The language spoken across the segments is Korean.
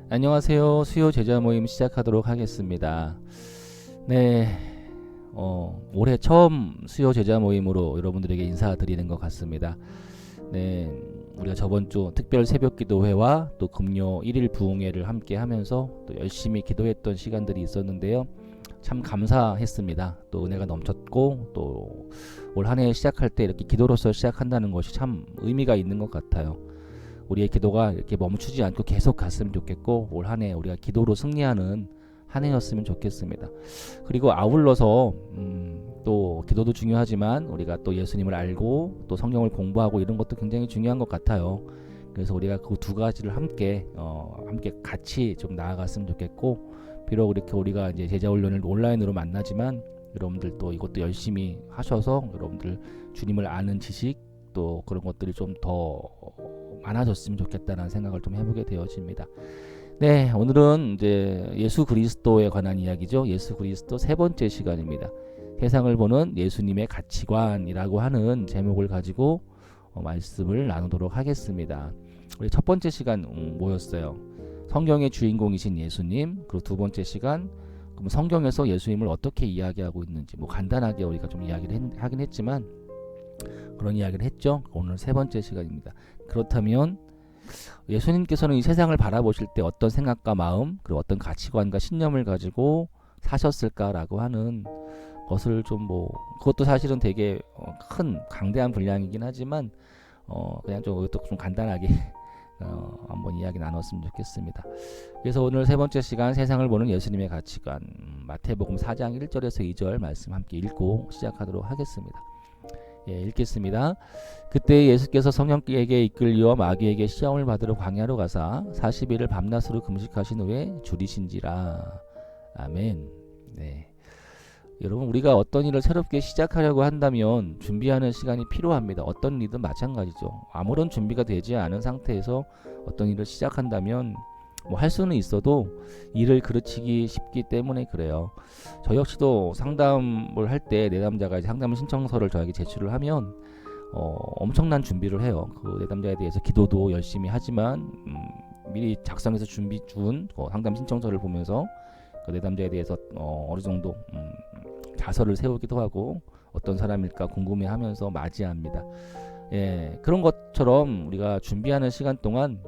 안녕하세요. 수요 제자 모임 시작하도록 하겠습니다. 네, 올해 처음 수요 제자 모임으로 여러분들에게 인사드리는 것 같습니다. 네, 우리가 저번 주 특별 새벽 기도회와 또 금요 1일 부흥회를 함께 하면서 또 열심히 기도했던 시간들이 있었는데요. 참 감사했습니다. 또 은혜가 넘쳤고 또 올 한 해 시작할 때 이렇게 기도로서 시작한다는 것이 참 의미가 있는 것 같아요. 우리의 기도가 이렇게 멈추지 않고 계속 갔으면 좋겠고 올 한 해 우리가 기도로 승리하는 한 해였으면 좋겠습니다. 그리고 아울러서 또 기도도 중요하지만 우리가 또 예수님을 알고 또 성경을 공부하고 이런 것도 굉장히 중요한 것 같아요. 그래서 우리가 그 두 가지를 함께 같이 좀 나아갔으면 좋겠고, 비록 이렇게 우리가 이제 제자 훈련을 온라인으로 만나지만 여러분들 또 이것도 열심히 하셔서 여러분들 주님을 아는 지식 또 그런 것들이 좀 더 많아졌으면 좋겠다는 생각을 좀 해보게 되어집니다. 네, 오늘은 이제 예수 그리스도에 관한 이야기죠. 예수 그리스도 세 번째 시간입니다. 세상을 보는 예수님의 가치관이라고 하는 제목을 가지고 말씀을 나누도록 하겠습니다. 우리 첫 번째 시간 뭐였어요? 성경의 주인공이신 예수님. 그리고 두 번째 시간 그럼 성경에서 예수님을 어떻게 이야기하고 있는지 뭐 간단하게 우리가 좀 이야기를 하긴 했지만 그런 이야기를 했죠. 오늘 세 번째 시간입니다. 그렇다면 예수님께서는 이 세상을 바라보실 때 어떤 생각과 마음 그리고 어떤 가치관과 신념을 가지고 사셨을까라고 하는 것을 좀 뭐 그것도 사실은 되게 큰 강대한 분량이긴 하지만 그냥 좀 간단하게 한번 이야기 나눴으면 좋겠습니다. 그래서 오늘 세 번째 시간 세상을 보는 예수님의 가치관, 마태복음 4장 1절에서 2절 말씀 함께 읽고 시작하도록 하겠습니다. 예, 읽겠습니다. 그때 예수께서 성령에게 이끌려 마귀에게 시험을 받으러 광야로 가사 40일을 밤낮으로 금식하신 후에 줄이신지라. 아멘. 네. 여러분, 우리가 어떤 일을 새롭게 시작하려고 한다면 준비하는 시간이 필요합니다. 어떤 일이든 마찬가지죠. 아무런 준비가 되지 않은 상태에서 어떤 일을 시작한다면 뭐 할 수는 있어도 일을 그르치기 쉽기 때문에 그래요. 저 역시도 상담을 할 때 내담자가 상담 신청서를 저에게 제출을 하면 엄청난 준비를 해요. 그 내담자에 대해서 기도도 열심히 하지만 미리 작성해서 준비 준 상담 신청서를 보면서 그 내담자에 대해서 어느 정도 자서를 세우기도 하고 어떤 사람일까 궁금해하면서 맞이합니다. 예, 그런 것처럼 우리가 준비하는 시간 동안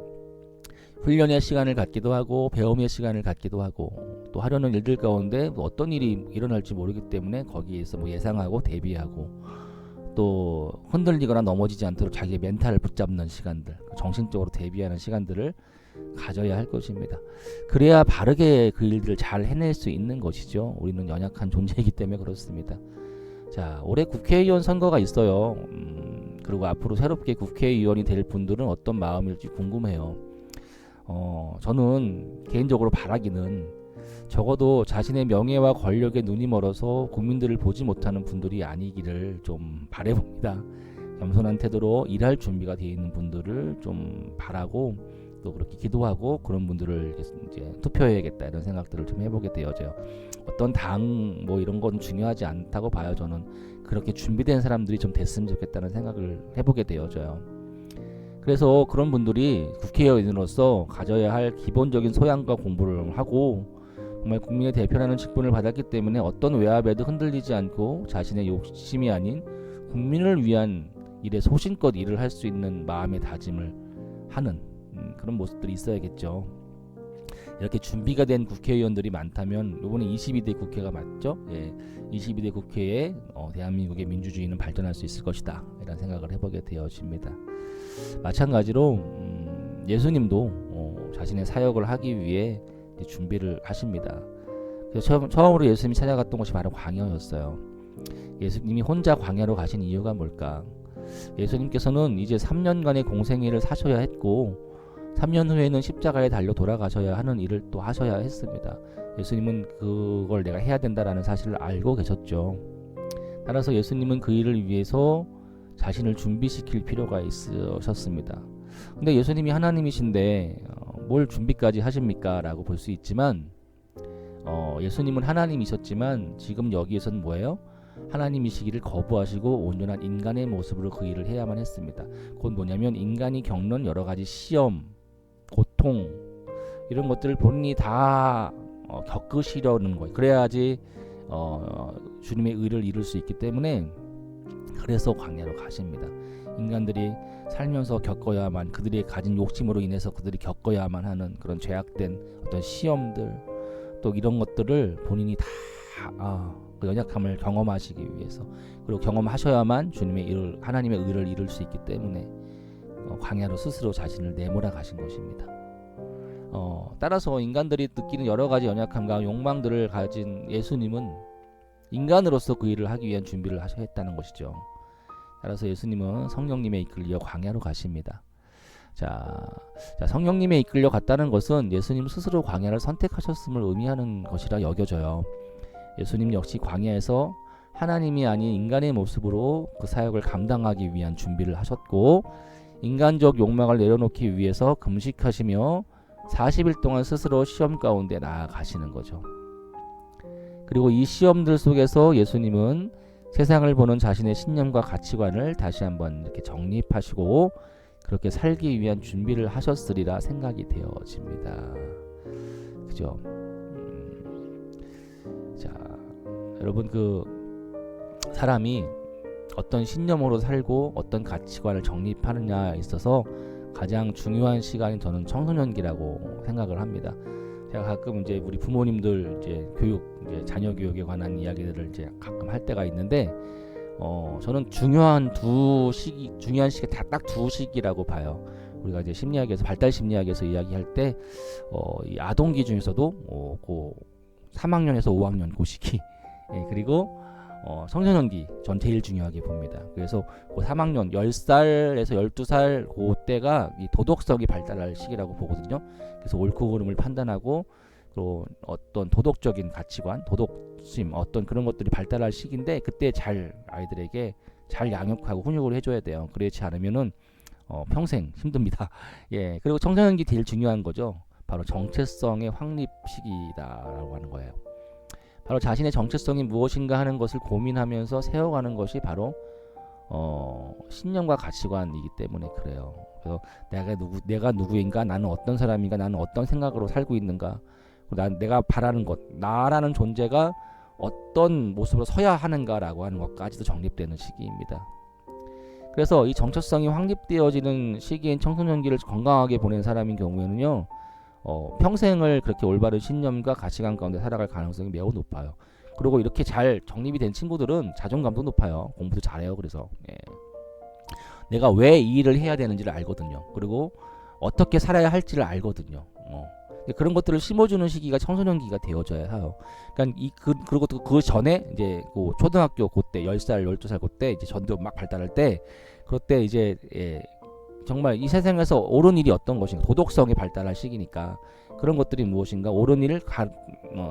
훈련의 시간을 갖기도 하고 배움의 시간을 갖기도 하고 또 하려는 일들 가운데 어떤 일이 일어날지 모르기 때문에 거기에서 뭐 예상하고 대비하고 또 흔들리거나 넘어지지 않도록 자기의 멘탈을 붙잡는 시간들, 정신적으로 대비하는 시간들을 가져야 할 것입니다. 그래야 바르게 그 일들을 잘 해낼 수 있는 것이죠. 우리는 연약한 존재이기 때문에 그렇습니다. 자, 올해 국회의원 선거가 있어요. 그리고 앞으로 새롭게 국회의원이 될 분들은 어떤 마음일지 궁금해요. 저는 개인적으로 바라기는 적어도 자신의 명예와 권력에 눈이 멀어서 국민들을 보지 못하는 분들이 아니기를 좀 바라봅니다. 겸손한 태도로 일할 준비가 되어 있는 분들을 좀 바라고 또 그렇게 기도하고 그런 분들을 이제 투표해야겠다 이런 생각들을 좀 해보게 되어져요. 어떤 당 뭐 이런 건 중요하지 않다고 봐요. 저는 그렇게 준비된 사람들이 좀 됐으면 좋겠다는 생각을 해보게 되어져요. 그래서 그런 분들이 국회의원으로서 가져야 할 기본적인 소양과 공부를 하고 정말 국민의 대표라는 직분을 받았기 때문에 어떤 외압에도 흔들리지 않고 자신의 욕심이 아닌 국민을 위한 일에 소신껏 일을 할 수 있는 마음의 다짐을 하는 그런 모습들이 있어야겠죠. 이렇게 준비가 된 국회의원들이 많다면 이번에 22대 국회가 맞죠? 예, 22대 국회에 대한민국의 민주주의는 발전할 수 있을 것이다 이런 생각을 해보게 되어집니다. 마찬가지로 예수님도 자신의 사역을 하기 위해 준비를 하십니다. 그래서 처음으로 예수님이 찾아갔던 곳이 바로 광야였어요. 예수님이 혼자 광야로 가신 이유가 뭘까? 예수님께서는 이제 3년간의 공생애를 사셔야 했고 3년 후에는 십자가에 달려 돌아가셔야 하는 일을 또 하셔야 했습니다. 예수님은 그걸 내가 해야 된다라는 사실을 알고 계셨죠. 따라서 예수님은 그 일을 위해서 자신을 준비시킬 필요가 있으셨습니다. 근데 예수님이 하나님이신데 뭘 준비까지 하십니까? 라고 볼 수 있지만 예수님은 하나님이셨지만 지금 여기에서는 뭐예요? 하나님이시기를 거부하시고 온전한 인간의 모습으로 그 일을 해야만 했습니다. 그건 뭐냐면 인간이 겪는 여러 가지 시험, 고통 이런 것들을 본인이 다 겪으시려는 거예요. 그래야지 주님의 의를 이룰 수 있기 때문에 그래서 광야로 가십니다. 인간들이 살면서 겪어야만, 그들이 가진 욕심으로 인해서 그들이 겪어야만 하는 그런 죄악된 어떤 시험들, 또 이런 것들을 본인이 다 그 연약함을 경험하시기 위해서, 그리고 경험하셔야만 주님의 하나님의 의를 이룰 수 있기 때문에 광야로 스스로 자신을 내몰아 가신 것입니다. 따라서 인간들이 느끼는 여러 가지 연약함과 욕망들을 가진 예수님은 인간으로서 그 일을 하기 위한 준비를 하셔야 했다는 것이죠. 따라서 예수님은 성령님에 이끌려 광야로 가십니다. 자, 성령님에 이끌려 갔다는 것은 예수님 스스로 광야를 선택하셨음을 의미하는 것이라 여겨져요. 예수님 역시 광야에서 하나님이 아닌 인간의 모습으로 그 사역을 감당하기 위한 준비를 하셨고, 인간적 욕망을 내려놓기 위해서 금식하시며 40일 동안 스스로 시험 가운데 나아가시는 거죠. 그리고 이 시험들 속에서 예수님은 세상을 보는 자신의 신념과 가치관을 다시 한번 이렇게 정립하시고 그렇게 살기 위한 준비를 하셨으리라 생각이 되어집니다. 그죠? 자, 여러분, 그 사람이 어떤 신념으로 살고 어떤 가치관을 정립하느냐에 있어서 가장 중요한 시간이 저는 청소년기라고 생각을 합니다. 제가 가끔 이제 우리 부모님들 이제 자녀 교육에 관한 이야기들을 이제 가끔 할 때가 있는데, 저는 중요한 시기 딱 두 시기라고 봐요. 우리가 이제 심리학에서, 발달 심리학에서 이야기할 때, 이 아동기 중에서도 그 3학년에서 5학년 그 시기, 그리고 청소년기 전 제일 중요하게 봅니다. 그래서 그 3학년 10살에서 12살 그때가 이 도덕성이 발달할 시기라고 보거든요. 그래서 옳고 그름을 판단하고 또 어떤 도덕적인 가치관, 도덕심, 어떤 그런 것들이 발달할 시기인데, 그때 아이들에게 잘 양육하고 훈육을 해줘야 돼요. 그렇지 않으면은 평생 힘듭니다. 예, 그리고 청소년기 제일 중요한 거죠. 바로 정체성의 확립 시기다라고 하는 거예요. 바로 자신의 정체성이 무엇인가 하는 것을 고민하면서 세워가는 것이 바로 신념과 가치관이기 때문에 그래요. 그래서 내가 누구인가, 나는 어떤 사람인가, 나는 어떤 생각으로 살고 있는가, 내가 바라는 것, 나라는 존재가 어떤 모습으로 서야 하는가라고 하는 것까지도 정립되는 시기입니다. 그래서 이 정체성이 확립되어지는 시기인 청소년기를 건강하게 보낸 사람인 경우에는요, 평생을 그렇게 올바른 신념과 가치관 가운데 살아갈 가능성이 매우 높아요. 그리고 이렇게 잘 정립이 된 친구들은 자존감도 높아요. 공부도 잘해요. 그래서 내가 왜 이 일을 해야 되는지를 알거든요. 그리고 어떻게 살아야 할지를 알거든요. 그런 것들을 심어주는 시기가 청소년기가 되어져야 해요. 그러니까 그리고 또 그 전에 이제 그 초등학교 그때 10살, 12살 그때 이제 전도 막 발달할 때, 그때 이제 정말 이 세상에서 옳은 일이 어떤 것인가, 도덕성이 발달할 시기니까 그런 것들이 무엇인가, 옳은 일,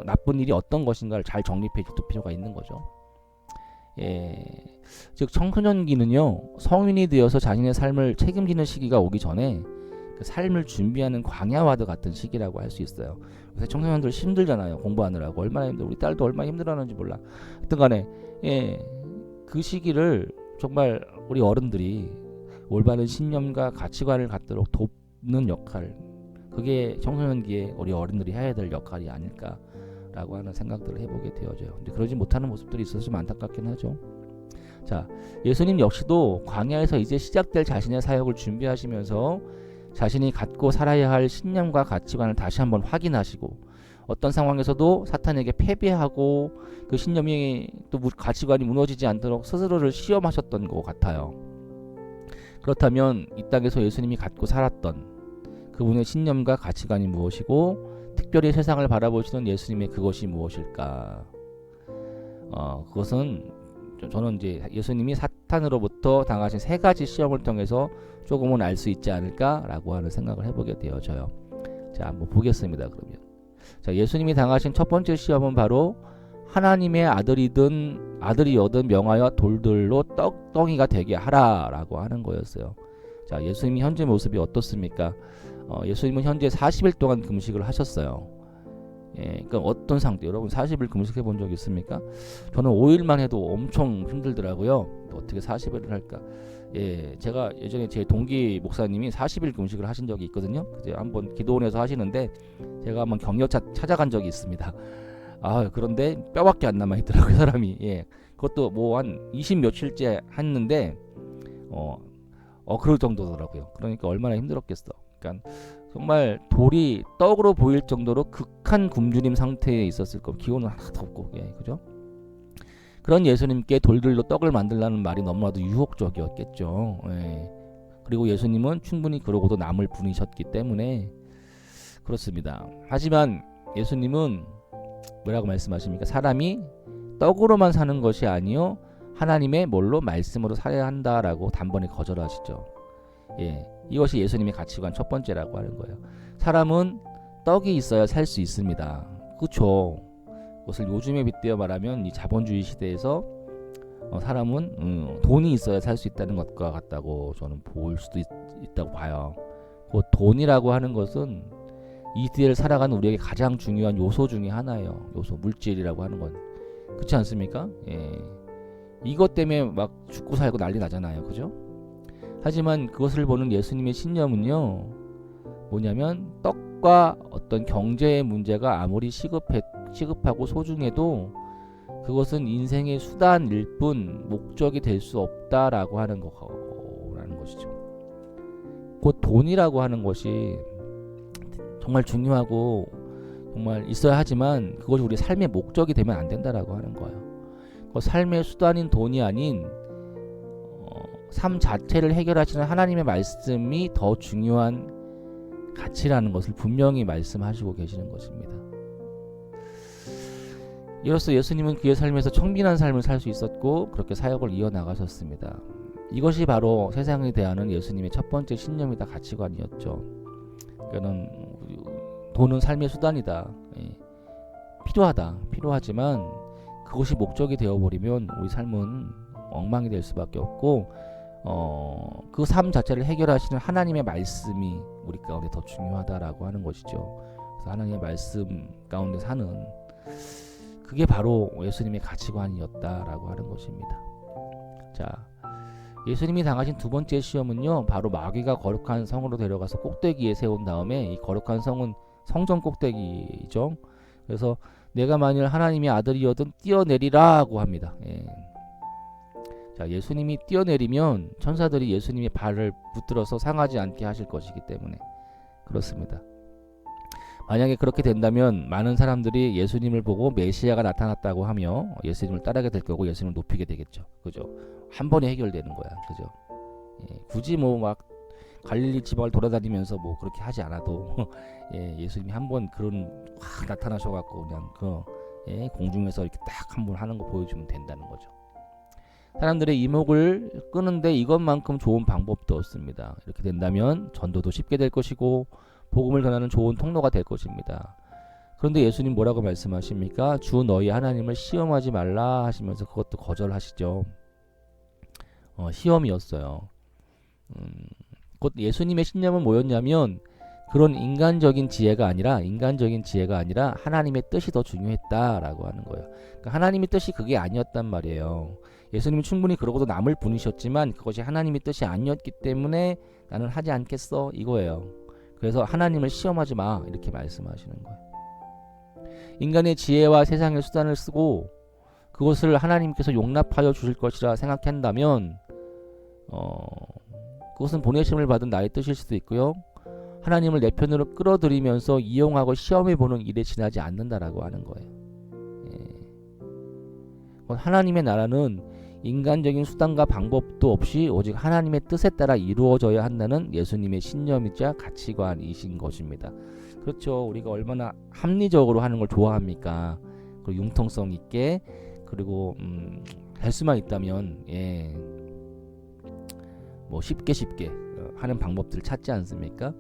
나쁜 일이 어떤 것인가를 잘 정립해 줄 필요가 있는 거죠. 즉 청소년기는요, 성인이 되어서 자신의 삶을 책임지는 시기가 오기 전에 그 삶을 준비하는 광야와도 같은 시기라고 할 수 있어요. 그래서 청소년들 힘들잖아요. 공부하느라고 얼마나 힘들어. 우리 딸도 얼마나 힘들어하는지 몰라. 하여튼 간에 그 시기를 정말 우리 어른들이 올바른 신념과 가치관을 갖도록 돕는 역할, 그게 청소년기에 우리 어른들이 해야 될 역할이 아닐까라고 하는 생각들을 해보게 되어져요. 근데 그러지 못하는 모습들이 있어서 좀 안타깝긴 하죠. 자, 예수님 역시도 광야에서 이제 시작될 자신의 사역을 준비하시면서 자신이 갖고 살아야 할 신념과 가치관을 다시 한번 확인하시고, 어떤 상황에서도 사탄에게 패배하고 그 신념이 또 가치관이 무너지지 않도록 스스로를 시험하셨던 것 같아요. 그렇다면 이 땅에서 예수님이 갖고 살았던 그분의 신념과 가치관이 무엇이고, 특별히 세상을 바라보시는 예수님의 그것이 무엇일까? 그것은 저는 이제 예수님이 사탄으로부터 당하신 3가지 시험을 통해서 조금은 알 수 있지 않을까라고 하는 생각을 해보게 되어져요. 자, 한번 보겠습니다. 그러면 자, 예수님이 당하신 첫 번째 시험은 바로 하나님의 아들이 얻은 명하여 돌들로 떡덩이가 되게 하라라고 하는 거였어요. 자, 예수님이 현재 모습이 어떻습니까? 예수님은 현재 40일 동안 금식을 하셨어요. 그러니까 어떤 상태? 여러분 40일 금식해 본 적 있습니까? 저는 5일만 해도 엄청 힘들더라고요. 어떻게 40일을 할까? 예, 제가 예전에 제 동기 목사님이 40일 금식을 하신 적이 있거든요. 그때 한번 기도원에서 하시는데 제가 한번 격려 찾아간 적이 있습니다. 아, 그런데 뼈밖에 안 남아 있더라고요, 사람이. 예. 그것도 뭐 한 20 며칠째 했는데 그럴 정도더라고요. 그러니까 얼마나 힘들었겠어. 그러니까 정말 돌이 떡으로 보일 정도로 극한 굶주림 상태에 있었을 거고 기운은 하나도 없고, 예, 그죠? 그런 예수님께 돌들로 떡을 만들라는 말이 너무나도 유혹적이었겠죠. 예. 그리고 예수님은 충분히 그러고도 남을 부르셨기 때문에 그렇습니다. 하지만 예수님은 뭐라고 말씀하십니까? 사람이 떡으로만 사는 것이 아니요 하나님의 뭘로 말씀으로 살아야 한다라고 단번에 거절하시죠. 예, 이것이 예수님의 가치관 첫 번째라고 하는 거예요. 사람은 떡이 있어야 살 수 있습니다. 그렇죠. 그것을 요즘에 빗대어 말하면 이 자본주의 시대에서 사람은 돈이 있어야 살 수 있다는 것과 같다고 저는 볼 수도 있다고 봐요. 그 돈이라고 하는 것은 이 시대를 살아가는 우리에게 가장 중요한 요소 중에 하나예요. 요소, 물질이라고 하는 건. 그렇지 않습니까? 예. 이것 때문에 막 죽고 살고 난리 나잖아요. 그죠? 하지만 그것을 보는 예수님의 신념은요, 뭐냐면 떡과 어떤 경제의 문제가 아무리 시급하고 소중해도 그것은 인생의 수단일 뿐 목적이 될 수 없다라고 하는 거라는 것이죠. 곧 돈이라고 하는 것이 정말 중요하고 정말 있어야 하지만 그것이 우리 삶의 목적이 되면 안 된다라고 하는 거예요. 그 삶의 수단인 돈이 아닌 삶 자체를 해결하시는 하나님의 말씀이 더 중요한 가치라는 것을 분명히 말씀하시고 계시는 것입니다. 이로써 예수님은 그의 삶에서 청빈한 삶을 살 수 있었고 그렇게 사역을 이어나가셨습니다. 이것이 바로 세상에 대하는 예수님의 첫 번째 신념이다, 가치관이었죠. 그러니까 돈은 삶의 수단이다. 예. 필요하지만 그것이 목적이 되어버리면 우리 삶은 엉망이 될 수밖에 없고 그 삶 자체를 해결하시는 하나님의 말씀이 우리 가운데 더 중요하다라고 하는 것이죠. 그래서 하나님의 말씀 가운데 사는 그게 바로 예수님의 가치관이었다라고 하는 것입니다. 자, 예수님이 당하신 두 번째 시험은요, 바로 마귀가 거룩한 성으로 데려가서 꼭대기에 세운 다음에, 이 거룩한 성은 성전 꼭대기죠. 그래서 내가 만일 하나님의 아들이어든 뛰어내리라고 합니다. 예. 자, 예수님이 뛰어내리면 천사들이 예수님의 발을 붙들어서 상하지 않게 하실 것이기 때문에 그렇습니다. 만약에 그렇게 된다면 많은 사람들이 예수님을 보고 메시아가 나타났다고 하며 예수님을 따르게 될 거고 예수님을 높이게 되겠죠. 그죠? 한 번에 해결되는 거야. 그죠? 예, 굳이 뭐 막 갈릴리 지방을 돌아다니면서 뭐 그렇게 하지 않아도 예, 예수님이 한 번 그런 확 나타나셔갖고 그냥 공중에서 이렇게 딱 한 번 하는 거 보여주면 된다는 거죠. 사람들의 이목을 끄는데 이것만큼 좋은 방법도 없습니다. 이렇게 된다면 전도도 쉽게 될 것이고 복음을 전하는 좋은 통로가 될 것입니다. 그런데 예수님 뭐라고 말씀하십니까? 주 너희 하나님을 시험하지 말라 하시면서 그것도 거절하시죠. 시험이었어요. 곧 예수님의 신념은 뭐였냐면 그런 인간적인 지혜가 아니라 하나님의 뜻이 더 중요했다라고 하는 거예요. 그러니까 하나님의 뜻이 그게 아니었단 말이에요. 예수님은 충분히 그러고도 남을 부르셨지만 그것이 하나님의 뜻이 아니었기 때문에 나는 하지 않겠어 이거예요. 그래서 하나님을 시험하지 마 이렇게 말씀하시는 거예요. 인간의 지혜와 세상의 수단을 쓰고 그것을 하나님께서 용납하여 주실 것이라 생각한다면 그것은 보내심을 받은 나의 뜻일 수도 있고요. 하나님을 내 편으로 끌어들이면서 이용하고 시험해보는 일에 지나지 않는다라고 하는 거예요. 하나님의 나라는 인간적인 수단과 방법도 없이 오직 하나님의 뜻에 따라 이루어져야 한다는 예수님의 신념이자 가치관이신 것입니다. 그렇죠. 우리가 얼마나 합리적으로 하는 걸 좋아합니까? 그리고 융통성 있게 그리고 할 수만 있다면 뭐 쉽게 하는 방법들을 찾지 않습니까?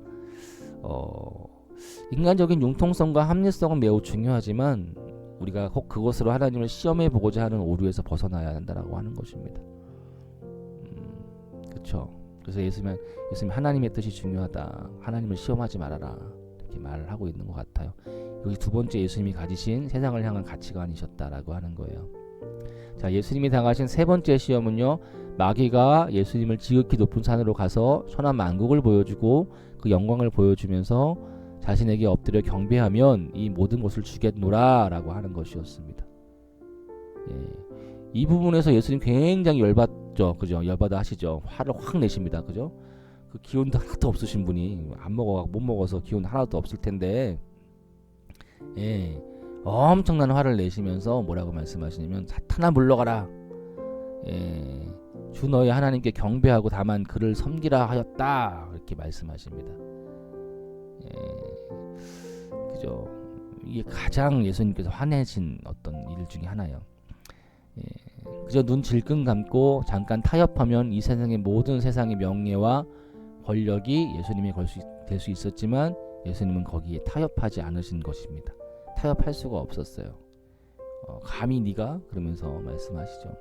인간적인 융통성과 합리성은 매우 중요하지만 우리가 혹 그것으로 하나님을 시험해 보고자 하는 오류에서 벗어나야 한다라고 하는 것입니다. 그렇죠. 그래서 예수님 하나님의 뜻이 중요하다. 하나님을 시험하지 말아라. 이렇게 말을 하고 있는 것 같아요. 여기 두 번째 예수님이 가지신 세상을 향한 가치관이셨다라고 하는 거예요. 자, 예수님이 당하신 세 번째 시험은요, 마귀가 예수님을 지극히 높은 산으로 가서 천하 만국을 보여주고 그 영광을 보여주면서 자신에게 엎드려 경배하면 이 모든 것을 주겠노라 라고 하는 것이었습니다. 예, 이 부분에서 예수님 굉장히 열받죠. 그죠? 열받아 하시죠. 화를 확 내십니다. 그죠? 그 기운도 하나도 없으신 분이 못 먹어서 기운 하나도 없을 텐데, 예, 엄청난 화를 내시면서 뭐라고 말씀하시냐면, 사탄아 물러가라. 예, 주 너희 하나님께 경배하고 다만 그를 섬기라 하였다. 이렇게 말씀하십니다. 예, 그죠? 이게 가장 예수님께서 화내신 어떤 일 중에 하나예요. 예, 그저 눈 질끈 감고 잠깐 타협하면 이 세상의 모든 세상의 명예와 권력이 예수님이 될 수 있었지만 예수님은 거기에 타협하지 않으신 것입니다. 타협할 수가 없었어요. 감히 네가 그러면서 말씀하시죠.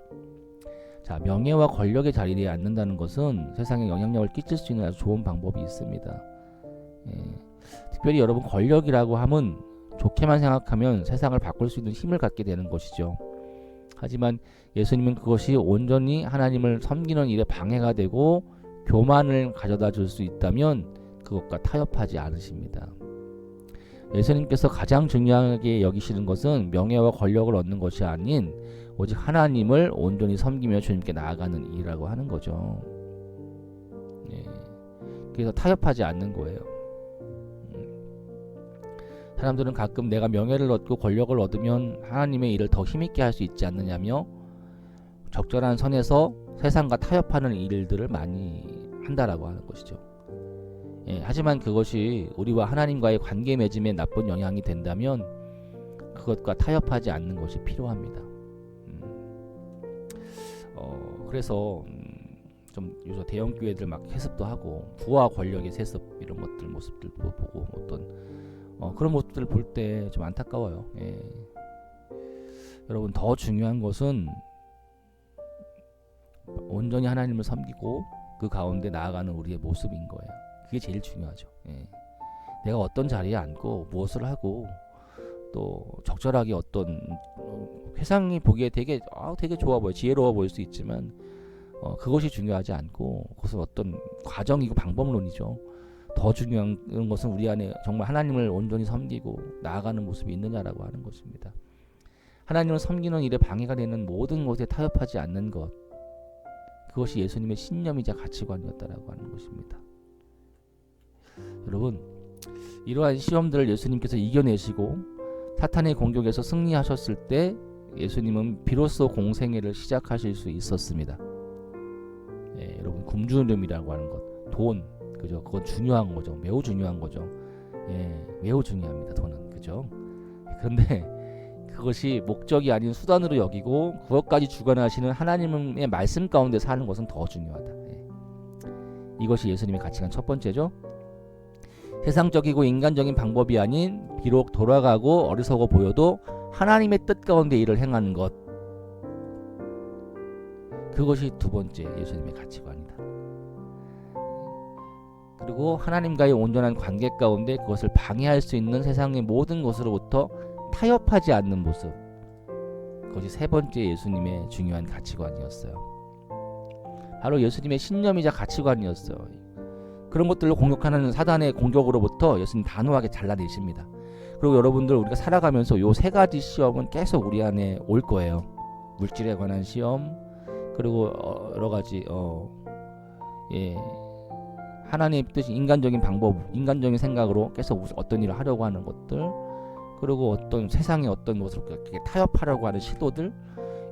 자, 명예와 권력의 자리에 앉는다는 것은 세상에 영향력을 끼칠 수 있는 아주 좋은 방법이 있습니다. 예, 특별히 여러분 권력이라고 하면 좋게만 생각하면 세상을 바꿀 수 있는 힘을 갖게 되는 것이죠. 하지만 예수님은 그것이 온전히 하나님을 섬기는 일에 방해가 되고 교만을 가져다 줄 수 있다면 그것과 타협하지 않으십니다. 예수님께서 가장 중요하게 여기시는 것은 명예와 권력을 얻는 것이 아닌 오직 하나님을 온전히 섬기며 주님께 나아가는 일이라고 하는 거죠. 예, 그래서 타협하지 않는 거예요. 사람들은 가끔 내가 명예를 얻고 권력을 얻으면 하나님의 일을 더 힘있게 할 수 있지 않느냐며 적절한 선에서 세상과 타협하는 일들을 많이 한다라고 하는 것이죠. 예, 하지만 그것이 우리와 하나님과의 관계 맺음에 나쁜 영향이 된다면 그것과 타협하지 않는 것이 필요합니다. 그래서 좀 요새 대형 교회들 막 해습도 하고 부와 권력의 세습 이런 것들 모습들 보고 어떤 그런 모습들을 볼 때 좀 안타까워요. 예. 여러분 더 중요한 것은 온전히 하나님을 섬기고 그 가운데 나아가는 우리의 모습인 거예요. 그게 제일 중요하죠. 예. 내가 어떤 자리에 앉고 무엇을 하고 또 적절하게 어떤 세상이 보기에 되게 좋아 보여 지혜로워 보일 수 있지만 그것이 중요하지 않고 그것은 어떤 과정이고 방법론이죠. 더 중요한 것은 우리 안에 정말 하나님을 온전히 섬기고 나아가는 모습이 있느냐라고 하는 것입니다. 하나님을 섬기는 일에 방해가 되는 모든 것에 타협하지 않는 것, 그것이 예수님의 신념이자 가치관이었다라고 하는 것입니다. 여러분, 이러한 시험들을 예수님께서 이겨내시고 사탄의 공격에서 승리하셨을 때 예수님은 비로소 공생애를 시작하실 수 있었습니다. 예, 여러분 굶주림이라고 하는 것, 돈, 그죠? 그건 중요한 거죠. 매우 중요한 거죠. 예, 매우 중요합니다. 돈은, 그죠? 그런데 그것이 목적이 아닌 수단으로 여기고 그것까지 주관하시는 하나님의 말씀 가운데 사는 것은 더 중요하다. 예. 이것이 예수님의 가치관 첫 번째죠. 세상적이고 인간적인 방법이 아닌 비록 돌아가고 어리석어 보여도 하나님의 뜻 가운데 일을 행하는 것, 그것이 두 번째 예수님의 가치관이다. 그리고 하나님과의 온전한 관계 가운데 그것을 방해할 수 있는 세상의 모든 것으로부터 타협하지 않는 모습, 그것이 세 번째 예수님의 중요한 가치관이었어요. 바로 예수님의 신념이자 가치관이었어요. 그런 것들로 공격하는 사단의 공격으로부터 예수님 단호하게 잘라내십니다. 그리고 여러분들 우리가 살아가면서 요 세 가지 시험은 계속 우리 안에 올 거예요. 물질에 관한 시험, 그리고 여러 가지 예, 하나님의 뜻이 인간적인 방법, 인간적인 생각으로 계속 어떤 일을 하려고 하는 것들, 그리고 어떤 세상의 어떤 것을 타협하려고 하는 시도들,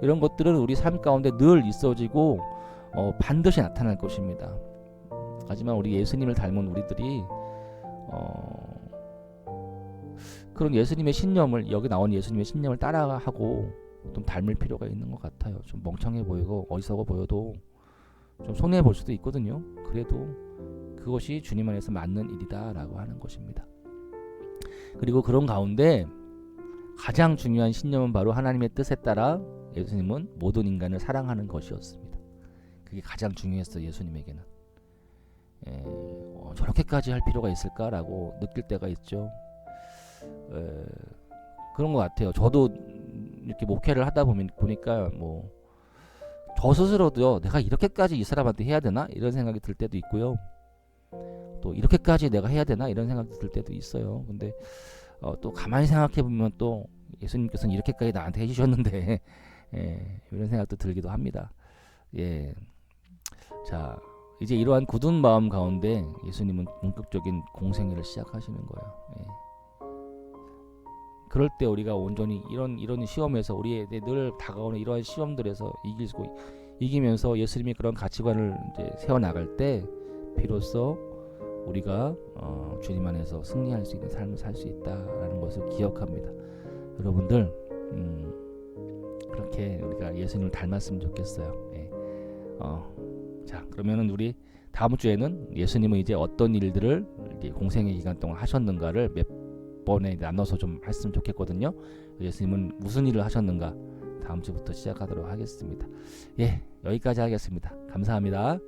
이런 것들은 우리 삶 가운데 늘 있어지고 반드시 나타날 것입니다. 하지만 우리 예수님을 닮은 우리들이 그런 예수님의 신념을, 여기 나온 예수님의 신념을 따라하고 좀 닮을 필요가 있는 것 같아요. 좀 멍청해 보이고 어리석어 보여도 좀 손해 볼 수도 있거든요. 그래도 그것이 주님 안에서 맞는 일이다라고 하는 것입니다. 그리고 그런 가운데 가장 중요한 신념은 바로 하나님의 뜻에 따라 예수님은 모든 인간을 사랑하는 것이었습니다. 그게 가장 중요했어요. 예수님에게는. 저렇게까지 할 필요가 있을까라고 느낄 때가 있죠. 그런 것 같아요. 저도 이렇게 목회를 하다 보니까 뭐 저 스스로도요, 내가 이렇게까지 이 사람한테 해야 되나 이런 생각이 들 때도 있고요. 또 이렇게까지 내가 해야 되나 이런 생각이 들 때도 있어요. 근데 또 가만히 생각해 보면 또 예수님께서는 이렇게까지 나한테 해주셨는데 예, 이런 생각도 들기도 합니다. 예, 자 이제 이러한 굳은 마음 가운데 예수님은 본격적인 공생애를 시작하시는 거예요. 예. 그럴 때 우리가 온전히 이런 시험에서 우리의 늘 다가오는 이러한 시험들에서 이기면서 예수님이 그런 가치관을 이제 세워 나갈 때 비로소 우리가 주님 안에서 승리할 수 있는 삶을 살 수 있다라는 것을 기억합니다. 여러분들 그렇게 우리가 예수님을 닮았으면 좋겠어요. 예. 자 그러면은 우리 다음 주에는 예수님은 이제 어떤 일들을 이제 공생의 기간 동안 하셨는가를 몇 번에 나눠서 좀 했으면 좋겠거든요. 예수님은 무슨 일을 하셨는가 다음 주부터 시작하도록 하겠습니다. 예, 여기까지 하겠습니다. 감사합니다.